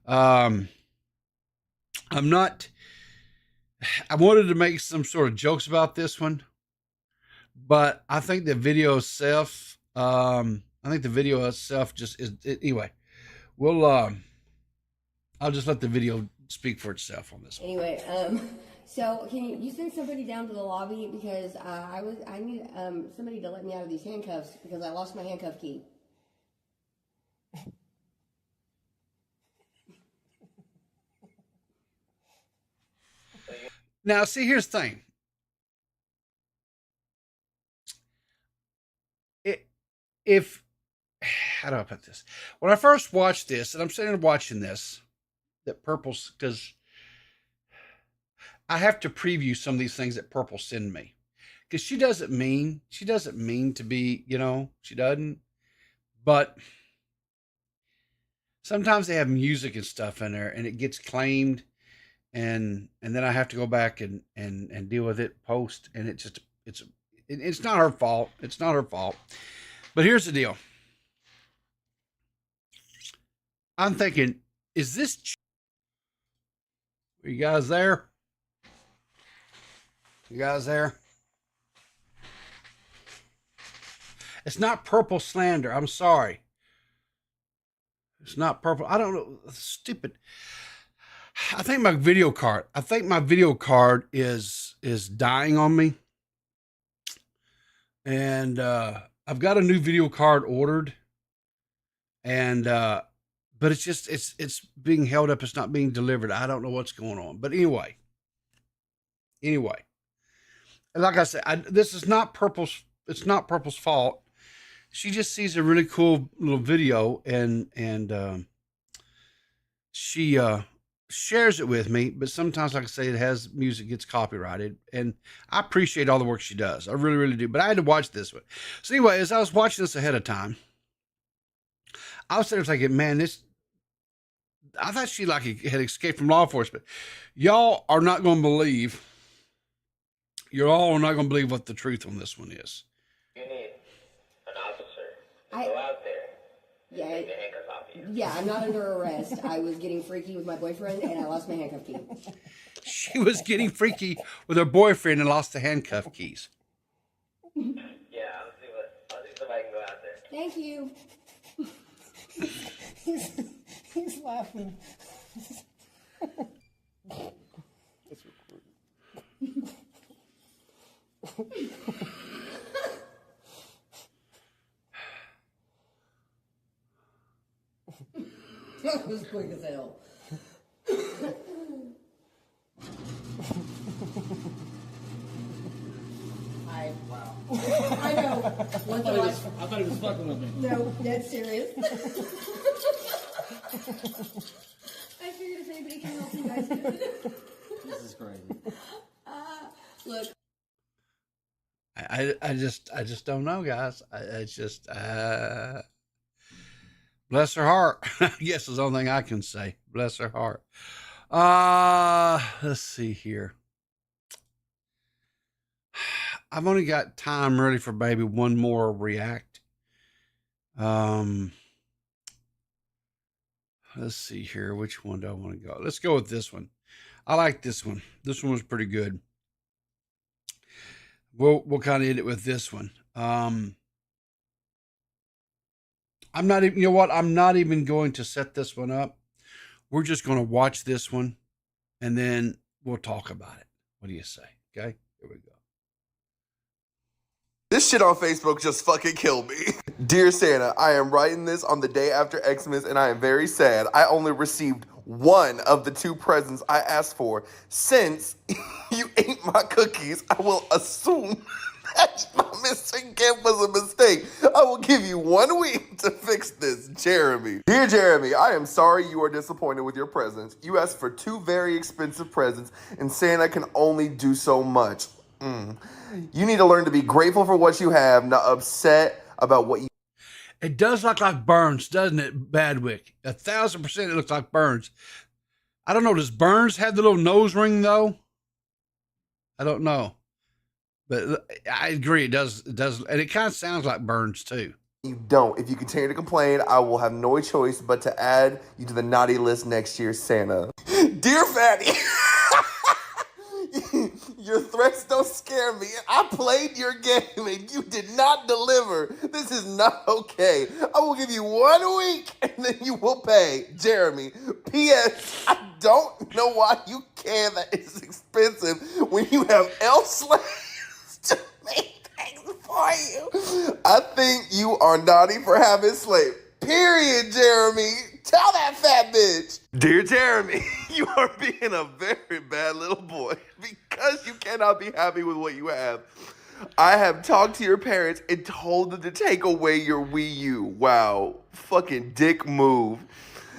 I wanted to make some sort of jokes about this one, but I think the video itself, just is anyway. I'll just let the video speak for itself on this one. Anyway, so can you send somebody down to the lobby because I need somebody to let me out of these handcuffs because I lost my handcuff key. Now, see, here's the thing. How do I put this? When I first watched this, and I'm sitting there watching this, that Purple's, because I have to preview some of these things that Purple send me, because she doesn't mean to be, she doesn't, but sometimes they have music and stuff in there and it gets claimed, and then I have to go back and deal with it post, and it's not her fault. It's not her fault. But here's the deal. I'm thinking, is this? Are you guys there? You guys there? It's not Purple slander. I'm sorry. It's not Purple. I don't know. Stupid. I think my video card is dying on me. And I've got a new video card ordered. And but it's being held up. It's not being delivered. I don't know what's going on. But anyway. Like I said, this is not Purple's. It's not Purple's fault. She just sees a really cool little video and she shares it with me. But sometimes, like I say, it has music gets copyrighted, and I appreciate all the work she does. I really, really do. But I had to watch this one. So anyway, as I was watching this ahead of time, I was sitting there thinking, man, I thought she had escaped from law enforcement. Y'all are not going to believe. You're all not going to believe what the truth on this one is. You need an officer to go out there Yeah, yeah, I'm not under arrest. I was getting freaky with my boyfriend, and I lost my handcuff key. She was getting freaky with her boyfriend and lost the handcuff keys. Yeah, I'll see if I can go out there. Thank you. He's laughing. That was quick as hell. Wow. I know. I thought he was fucking with me. No, that's serious. I figured if anybody can help you guys do it. This is crazy. Look. I just don't know, guys. It's just bless her heart. I guess is the only thing I can say. Bless her heart. Let's see here. I've only got time really for maybe one more react. Let's see here. Which one do I want to go? Let's go with this one. I like this one. This one was pretty good. We'll kind of end it with this one. I'm not even, you know what? I'm not even going to set this one up. We're just going to watch this one and then we'll talk about it. What do you say? Okay, here we go. This shit on Facebook just fucking killed me. Dear Santa, I am writing this on the day after Xmas and I am very sad. I only received one of the 2 presents I asked for. Since you ate my cookies, I will assume that my missing gift was a mistake. I will give you 1 week to fix this, Jeremy. Dear Jeremy, I am sorry you are disappointed with your presents. You asked for 2 very expensive presents and Santa can only do so much. You need to learn to be grateful for what you have, not upset about what you... It does look like Burns, doesn't it, Badwick? 1,000% it looks like Burns. I don't know. Does Burns have the little nose ring, though? I don't know. But I agree. It does. It does. And it kind of sounds like Burns, too. You don't. If you continue to complain, I will have no choice but to add you to the naughty list next year, Santa. Dear Fatty... Your threats don't scare me. I played your game and you did not deliver. This is not okay. I will give you 1 week and then you will pay. Jeremy. P.S. I don't know why you care that it's expensive when you have elf slaves to make things for you. I think you are naughty for having slaves. Period, Jeremy. Tell that fat bitch. Dear Jeremy, you are being a very bad little boy because you cannot be happy with what you have. I have talked to your parents and told them to take away your Wii U. Wow, fucking dick move.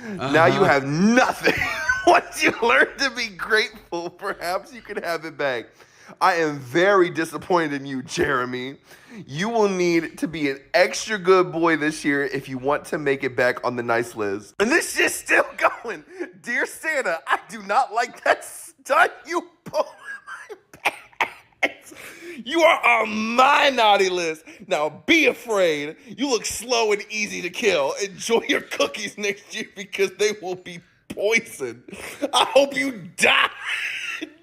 Now you have nothing. Once you learn to be grateful, perhaps you can have it back. I am very disappointed in you, Jeremy. You will need to be an extra good boy this year if you want to make it back on the nice list. And this shit's still going. Dear Santa, I do not like that stunt you pulled in my pants. You are on my naughty list. Now be afraid. You look slow and easy to kill. Enjoy your cookies next year because they will be poisoned. I hope you die.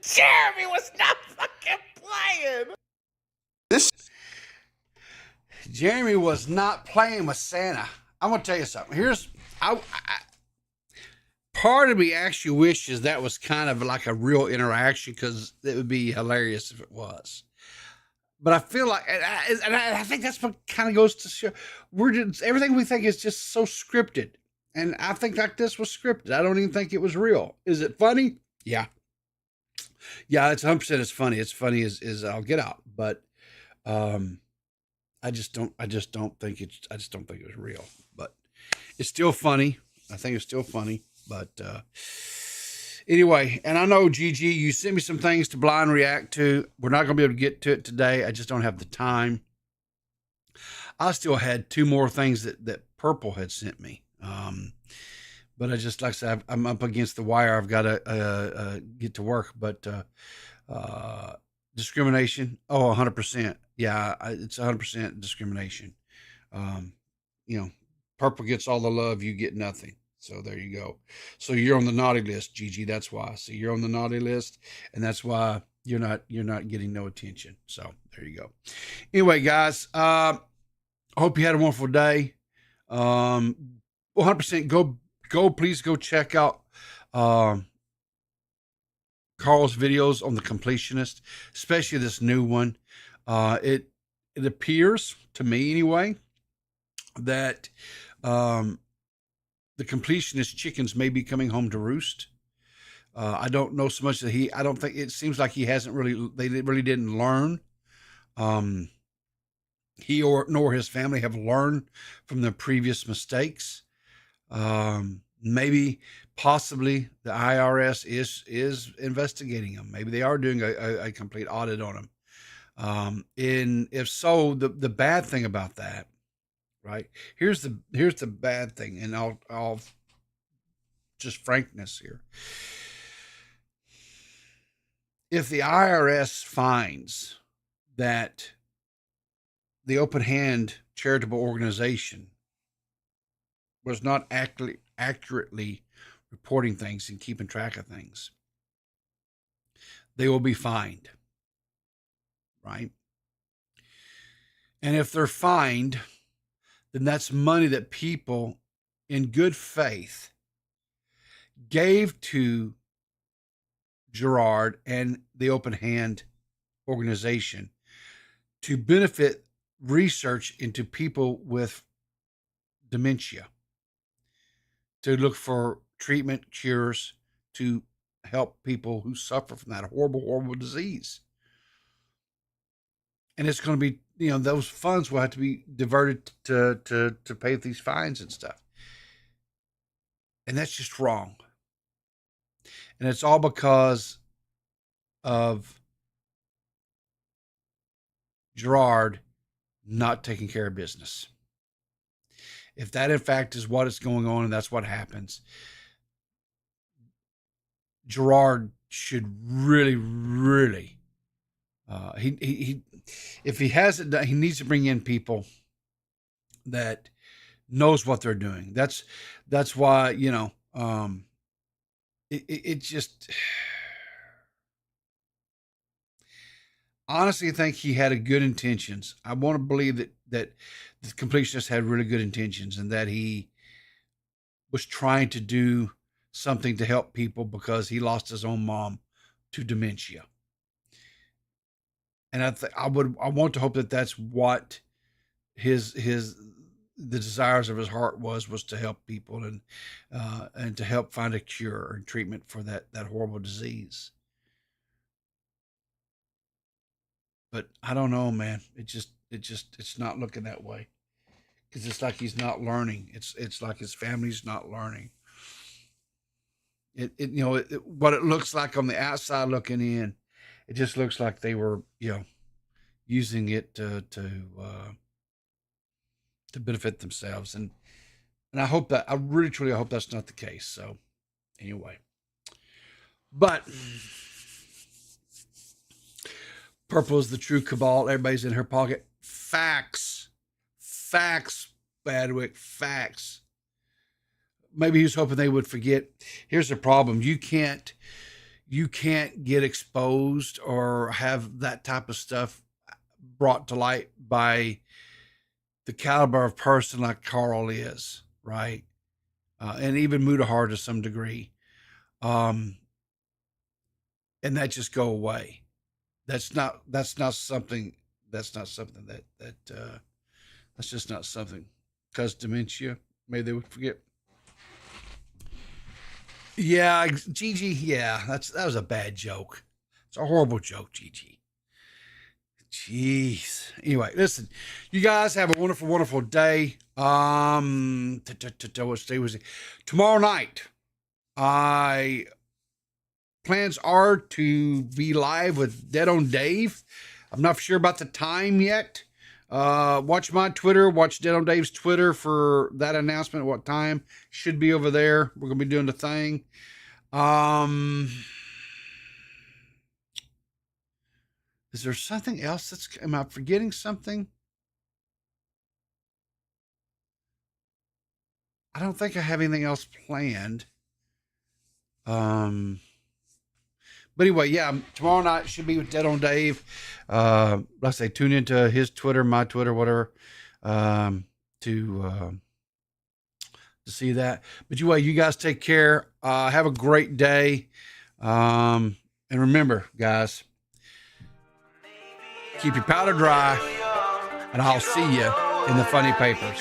Jeremy was not fucking playing. Jeremy was not playing with Santa. I'm going to tell you something. Part of me actually wishes that was kind of like a real interaction because it would be hilarious if it was. But I feel like, and I think that's what kind of goes to show, everything we think is just so scripted. And I think like this was scripted. I don't even think it was real. Is it funny? Yeah. Yeah, it's 100% it's funny. It's funny as I'll get out. But I just don't think it was real. But it's still funny. I think it's still funny. But anyway, and I know Gigi, you sent me some things to blind react to. We're not going to be able to get to it today. I just don't have the time. I still had 2 more things that Purple had sent me. But I just, like I said, I'm up against the wire. I've got to get to work. But discrimination, 100%. Yeah, it's 100% discrimination. Purple gets all the love, you get nothing. So there you go. So you're on the naughty list, Gigi. That's why. So you're on the naughty list, and that's why you're not getting no attention. So there you go. Anyway, guys, I hope you had a wonderful day. 100% please go check out Karl's videos on the Completionist, especially this new one. It appears to me anyway that the Completionist chickens may be coming home to roost. I don't know so much that I don't think, it seems like he hasn't really, they really didn't learn. He nor his family have learned from their previous mistakes. Maybe possibly the IRS is investigating them. Maybe they are doing a complete audit on them. And if so, the bad thing about that, right? Here's the bad thing, and I'll just frankness here. If the IRS finds that the Open Hand charitable organization was not accurately reporting things and keeping track of things, they will be fined, right? And if they're fined, then that's money that people in good faith gave to Jirard and the Open Hand organization to benefit research into people with dementia, to look for treatment, cures, to help people who suffer from that horrible, horrible disease. And it's going to be, those funds will have to be diverted to pay these fines and stuff. And that's just wrong. And it's all because of Jirard not taking care of business. If that in fact is what is going on and that's what happens, Jirard should really, really, if he hasn't done, he needs to bring in people that knows what they're doing. That's why, it just, honestly, I think he had a good intentions. I want to believe that the Completionist had really good intentions and that he was trying to do something to help people because he lost his own mom to dementia. And I want to hope that that's what the desires of his heart was to help people and to help find a cure and treatment for that horrible disease. But I don't know, man. It's not looking that way, because it's like he's not learning. It's like his family's not learning. What it looks like on the outside looking in, it just looks like they were, using it to benefit themselves. And I hope that, I really truly hope that's not the case. So anyway, but purple is the true cabal. Everybody's in her pocket. Facts, Badwick, facts. Maybe he was hoping they would forget. Here's the problem. You can't get exposed or have that type of stuff brought to light by the caliber of person like Karl is, right? And even Mudahar to some degree. And that just go away. That's just not something, because dementia, maybe they would forget. Yeah, Gigi. Yeah, that was a bad joke. It's a horrible joke, Gigi. Jeez. Anyway, listen, you guys have a wonderful, wonderful day. What day was it? Tomorrow night, plans are to be live with Dead on Dave. I'm not sure about the time yet. Watch my Twitter, watch Dead on Dave's Twitter for that announcement, what time. Should be over there. We're going to be doing the thing. Is there something else am I forgetting something? I don't think I have anything else planned. But anyway, yeah, tomorrow night should be with Dead on Dave. Like I say, tune into his Twitter, my Twitter, whatever, to see that. But anyway, you guys take care. Have a great day. And remember, guys, keep your powder dry, and I'll see you in the funny papers.